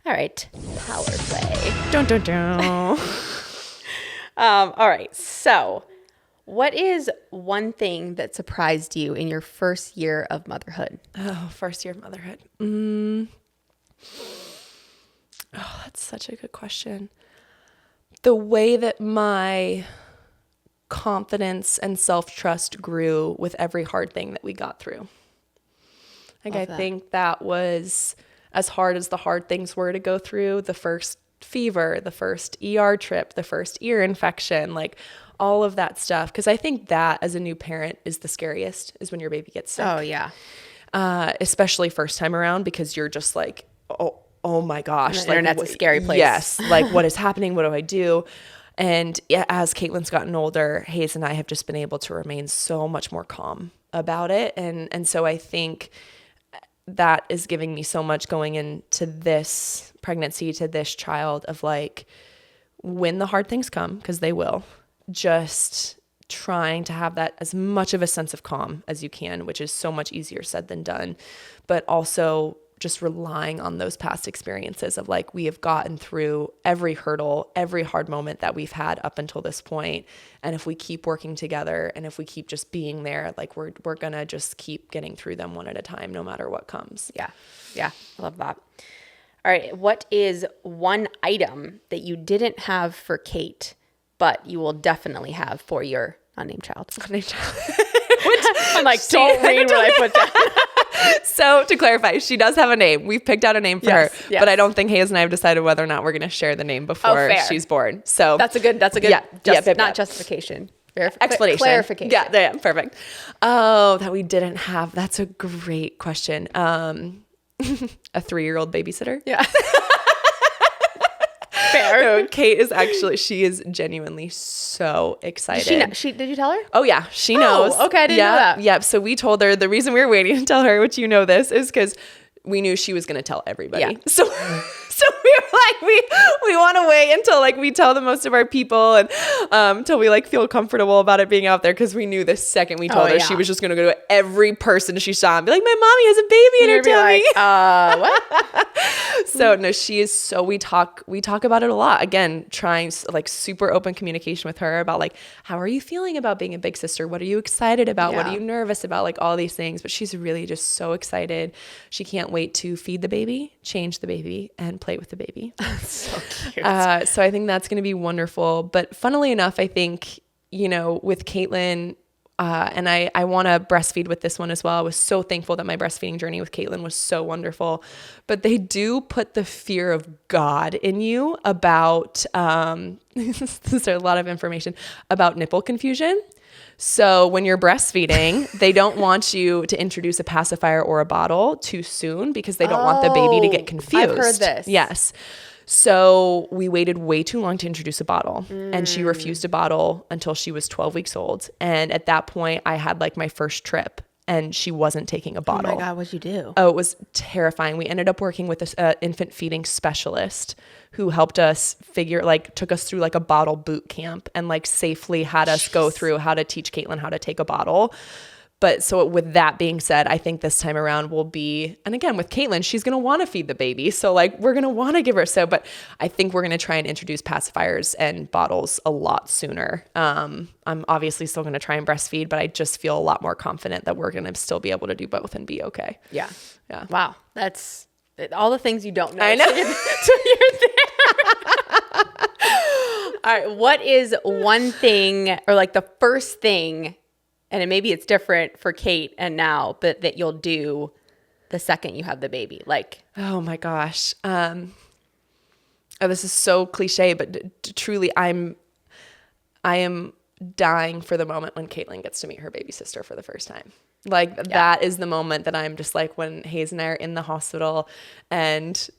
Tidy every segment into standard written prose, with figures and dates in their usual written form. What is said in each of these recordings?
All right. Power play. Dun, dun, dun. All right. So what is one thing that surprised you in your first year of motherhood? Oh, first year of motherhood. Oh, that's such a good question. The way that my confidence and self-trust grew with every hard thing that we got through. Like, I think that was as hard as the hard things were to go through, the first fever, the first ER trip, the first ear infection, like all of that stuff. Because I think that as a new parent is the scariest, is when your baby gets sick. Oh, yeah. Especially first time around, because you're just like, oh my gosh. The internet's a scary place. Yes. Like, what is happening? What do I do? And as Caitlin's gotten older, Hayes and I have just been able to remain so much more calm about it. And so I think that is giving me so much going into this pregnancy, to this child, of like, when the hard things come, because they will, just trying to have that as much of a sense of calm as you can, which is so much easier said than done, but also just relying on those past experiences of like, we have gotten through every hurdle, every hard moment that we've had up until this point. And if we keep working together and if we keep just being there, like we're going to just keep getting through them one at a time, no matter what comes. Yeah. Yeah. I love that. All right. What is one item that you didn't have for Kate, but you will definitely have for your unnamed child? Unnamed child. I'm like, don't read what I put down. So to clarify, she does have a name. We've picked out a name for her, but I don't think Hayes and I have decided whether or not we're going to share the name before she's born. So that's a good, not justification. Explanation. Clarification. Yeah, perfect. Oh, that we didn't have. That's a great question. A 3-year-old babysitter. Yeah. Fair. No, Kate is actually, she is genuinely so excited. Did you tell her? Oh yeah, she knows. Oh, okay, I didn't know that. Yep. So we told her, the reason we were waiting to tell her, which you know this, is because we knew she was going to tell everybody. Yeah. So we were like, we want to wait until like we tell the most of our people, and until we like feel comfortable about it being out there, because we knew the second we told her, she was just going to go to every person she saw and be like, my mommy has a baby in her tummy. Like, what? So no, she is so, we talk about it a lot. Again, trying like super open communication with her about like, how are you feeling about being a big sister? What are you excited about? What are you nervous about? Like all these things. But she's really just so excited. She can't wait to feed the baby, change the baby, and play with the baby. So cute. So I think that's going to be wonderful. But funnily enough, I think, you know, with Caitlin, and I want to breastfeed with this one as well. I was so thankful that my breastfeeding journey with Caitlin was so wonderful. But they do put the fear of God in you about, this is a lot of information, about nipple confusion. So when you're breastfeeding, they don't want you to introduce a pacifier or a bottle too soon, because they don't want the baby to get confused. I've heard this. Yes. So we waited way too long to introduce a bottle, and she refused a bottle until she was 12 weeks old. And at that point I had like my first trip, and she wasn't taking a bottle. Oh my God, what'd you do? Oh, it was terrifying. We ended up working with this infant feeding specialist who helped us took us through like a bottle boot camp, and like safely had us go through how to teach Caitlin how to take a bottle. But so with that being said, I think this time around will be, and again, with Caitlin, she's going to want to feed the baby. So like, we're going to want to give her, but I think we're going to try and introduce pacifiers and bottles a lot sooner. I'm obviously still going to try and breastfeed, but I just feel a lot more confident that we're going to still be able to do both and be okay. Yeah. Wow. That's all the things you don't know. I know. So you're there. All right. What is one thing, or like the first thing, and maybe it's different for Kate and now, but that you'll do the second you have the baby? Like, oh my gosh. This is so cliche, but truly I am dying for the moment when Caitlin gets to meet her baby sister for the first time. Like that is the moment that I'm just like, when Hayes and I are in the hospital, and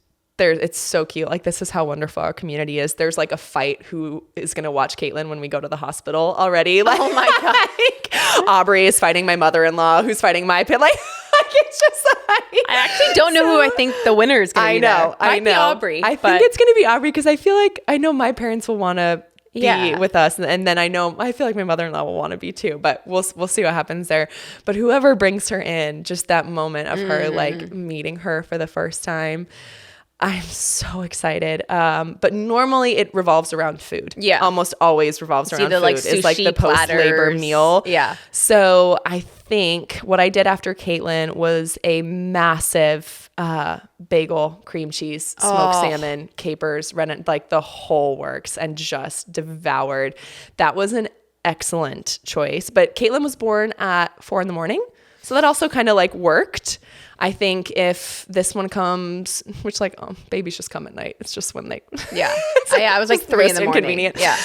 it's so cute. Like, this is how wonderful our community is. There's like a fight who is going to watch Caitlin when we go to the hospital already. Like, oh my God. Like, Aubrey is fighting my mother-in-law, who's fighting my pit. Like, it's just like, I actually don't know who I think the winner is going to be. I know. Be Aubrey. I think it's going to be Aubrey, because I feel like I know my parents will want to be with us, and then I feel like my mother-in-law will want to be too, but we'll see what happens there. But whoever brings her in, just that moment of her like meeting her for the first time, I'm so excited. But normally it revolves around food. Yeah. Almost always revolves around either, food. like, It's like the sushi post-labor platters. meal. Yeah. So I think what I did after Caitlin was a massive bagel, cream cheese, smoked salmon, capers, rennet, like the whole works, and just devoured. That was an excellent choice. But Caitlin was born at 4 a.m. So that also kind of like worked. I think if this one comes, which like, babies just come at night. It's just when they, Yeah. I was like 3 in the morning. inconvenient. Yeah.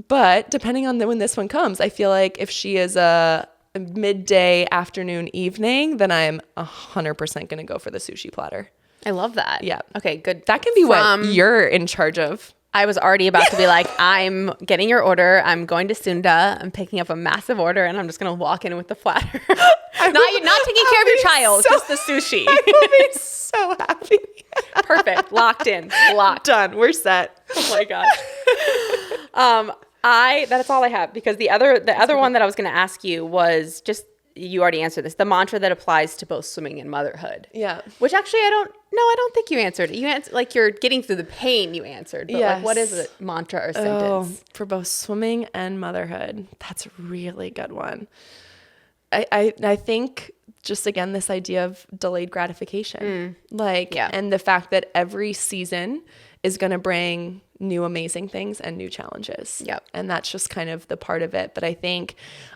But depending on when this one comes, I feel like if she is a midday, afternoon, evening, then I'm 100% going to go for the sushi platter. I love that. Yeah. Okay, good. That can be what you're in charge of. I was already about to be like, I'm getting your order. I'm going to Sunda. I'm picking up a massive order, and I'm just going to walk in with the platter. not taking care of your child, just the sushi. I will be so happy. Perfect. Locked in. Locked. Done. We're set. Oh my gosh. That's all I have, because the other one that I was going to ask you was just, you already answered this, the mantra that applies to both swimming and motherhood. Yeah. Which actually I don't think you answered it. You answered, like, you're getting through the pain, you answered. But like, what is it? Mantra or sentence? For both swimming and motherhood. That's a really good one. I think just, again, this idea of delayed gratification. And the fact that every season is going to bring new amazing things and new challenges. Yep. And that's just kind of the part of it. But I think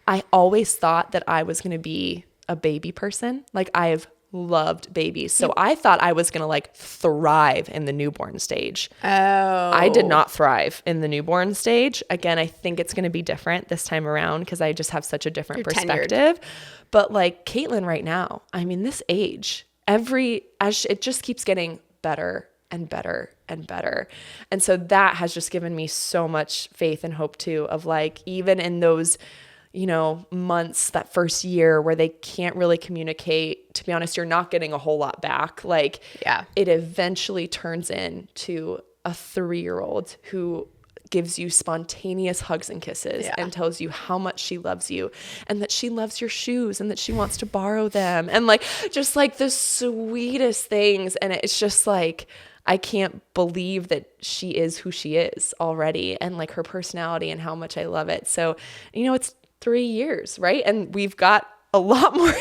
I always thought that I was going to be a baby person. Like, I've loved babies. So I thought I was going to like thrive in the newborn stage. I did not thrive in the newborn stage. Again, I think it's going to be different this time around because I just have such a different perspective. But like Caitlin right now, I mean, this age, it just keeps getting better and better and better. And so that has just given me so much faith and hope too, of like, even in those, months, that first year where they can't really communicate, to be honest, you're not getting a whole lot back. Like, it eventually turns into a 3-year-old who gives you spontaneous hugs and kisses and tells you how much she loves you and that she loves your shoes and that she wants to borrow them. And like, just like the sweetest things. And it's just like, I can't believe that she is who she is already, and like her personality and how much I love it. So, it's 3 years, right? And we've got a lot more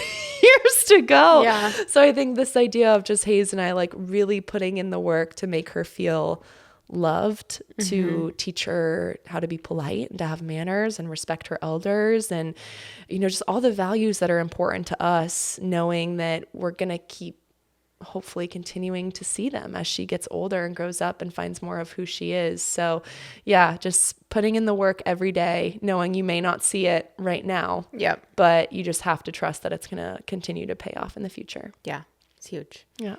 years to go. Yeah. So I think this idea of just Hayes and I like really putting in the work to make her feel loved, to teach her how to be polite and to have manners and respect her elders, and, just all the values that are important to us, knowing that we're going to keep hopefully continuing to see them as she gets older and grows up and finds more of who she is. So yeah, just putting in the work every day, knowing you may not see it right now, but you just have to trust that it's going to continue to pay off in the future. Yeah. It's huge. Yeah.